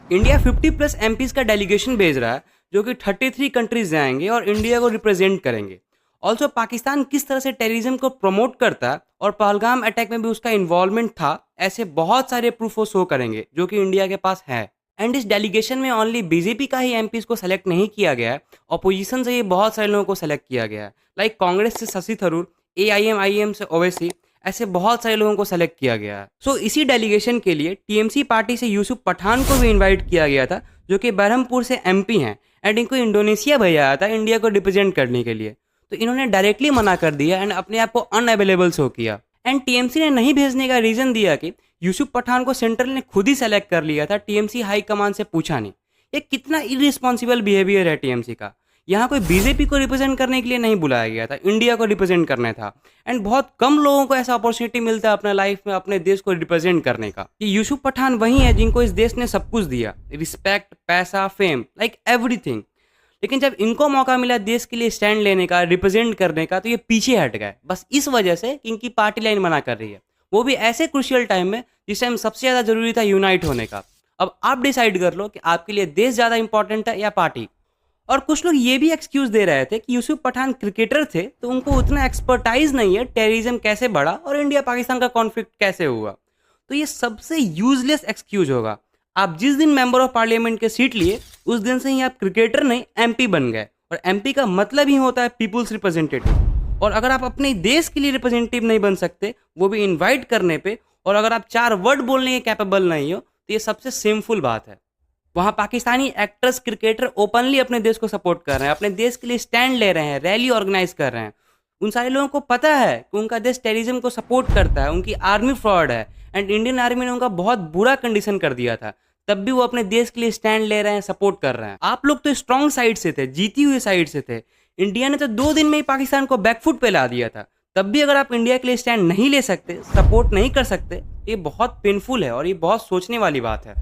India 50 plus MPs का delegation भेज रहा है जो कि 33 कंट्रीज जाएंगे और इंडिया को रिप्रेजेंट करेंगे। ऑल्सो पाकिस्तान किस तरह से टेररिज्म को प्रमोट करता है और पहलगाम अटैक में भी उसका इन्वॉल्वमेंट था, ऐसे बहुत सारे प्रूफ वो शो करेंगे जो कि इंडिया के पास है। एंड इस डेलीगेशन में ओनली बीजेपी का ही एमपीज को सेलेक्ट नहीं किया गया है, अपोजिशन से ये बहुत सारे लोगों को सेलेक्ट किया गया है। लाइक कांग्रेस से शशि थरूर, एआईएम से ओवैसी, ऐसे बहुत सारे लोगों को सेलेक्ट किया गया है। सो इसी डेलीगेशन के लिए टीएमसी पार्टी से यूसुफ पठान को भी इनवाइट किया गया था जो कि बरहमपुर से एमपी हैं एंड इनको इंडोनेशिया भेजा आया था इंडिया को रिप्रेजेंट करने के लिए। तो इन्होंने डायरेक्टली मना कर दिया एंड अपने आप को अनअवेलेबल शो किया। एंड टीएमसी ने नहीं भेजने का रीजन दिया कि यूसुफ पठान को सेंट्रल ने खुद ही सेलेक्ट कर लिया था, टीएमसी हाई कमान से पूछा नहीं। ये कितना इररिस्पॉन्सिबल बिहेवियर है टीएमसी का। यहाँ कोई बीजेपी को रिप्रेजेंट करने के लिए नहीं बुलाया गया था, इंडिया को रिप्रेजेंट करना था। एंड बहुत कम लोगों को ऐसा अपॉर्चुनिटी मिलता है अपने लाइफ में अपने देश को रिप्रेजेंट करने का। कि यूसुफ पठान वही है जिनको इस देश ने सब कुछ दिया, रिस्पेक्ट, पैसा, फेम, लाइक एवरीथिंग। लेकिन जब इनको मौका मिला देश के लिए स्टैंड लेने का, रिप्रेजेंट करने का, तो ये पीछे हट गए, बस इस वजह से कि इनकी पार्टी लाइन मना कर रही है, वो भी ऐसे क्रूशियल टाइम में जिस टाइम सबसे ज़्यादा जरूरी था यूनाइट होने का। अब आप डिसाइड कर लो कि आपके लिए देश ज़्यादा इंपॉर्टेंट है या पार्टी। और कुछ लोग ये भी एक्सक्यूज दे रहे थे कि यूसुफ पठान क्रिकेटर थे तो उनको उतना एक्सपर्टाइज नहीं है टेररिज्म कैसे बढ़ा और इंडिया पाकिस्तान का कॉन्फ्लिक्ट कैसे हुआ। तो ये सबसे यूजलेस एक्सक्यूज होगा। आप जिस दिन मेंबर ऑफ पार्लियामेंट के सीट लिए उस दिन से ही आप क्रिकेटर नहीं एमपी बन गए, और एमपी का मतलब ही होता है पीपुल्स रिप्रेजेंटेटिव। और अगर आप अपने देश के लिए रिप्रेजेंटेटिव नहीं बन सकते, वो भी इन्वाइट करने पे, और अगर आप 4 वर्ड बोलने के कैपेबल नहीं हो, तो ये सबसे शेमफुल बात है। वहाँ पाकिस्तानी एक्टर्स, क्रिकेटर ओपनली अपने देश को सपोर्ट कर रहे हैं, अपने देश के लिए स्टैंड ले रहे हैं, रैली ऑर्गेनाइज कर रहे हैं। उन सारे लोगों को पता है कि उनका देश टेररिज्म को सपोर्ट करता है, उनकी आर्मी फ्रॉड है एंड इंडियन आर्मी ने उनका बहुत बुरा कंडीशन कर दिया था, तब भी वो अपने देश के लिए स्टैंड ले रहे हैं, सपोर्ट कर रहे हैं। आप लोग तो स्ट्रॉन्ग साइड से थे, जीती हुई साइड से थे। इंडिया ने तो 2 दिन में ही पाकिस्तान को बैकफुट पे ला दिया था, तब भी अगर आप इंडिया के लिए स्टैंड नहीं ले सकते, सपोर्ट नहीं कर सकते, ये बहुत पेनफुल है और ये बहुत सोचने वाली बात है।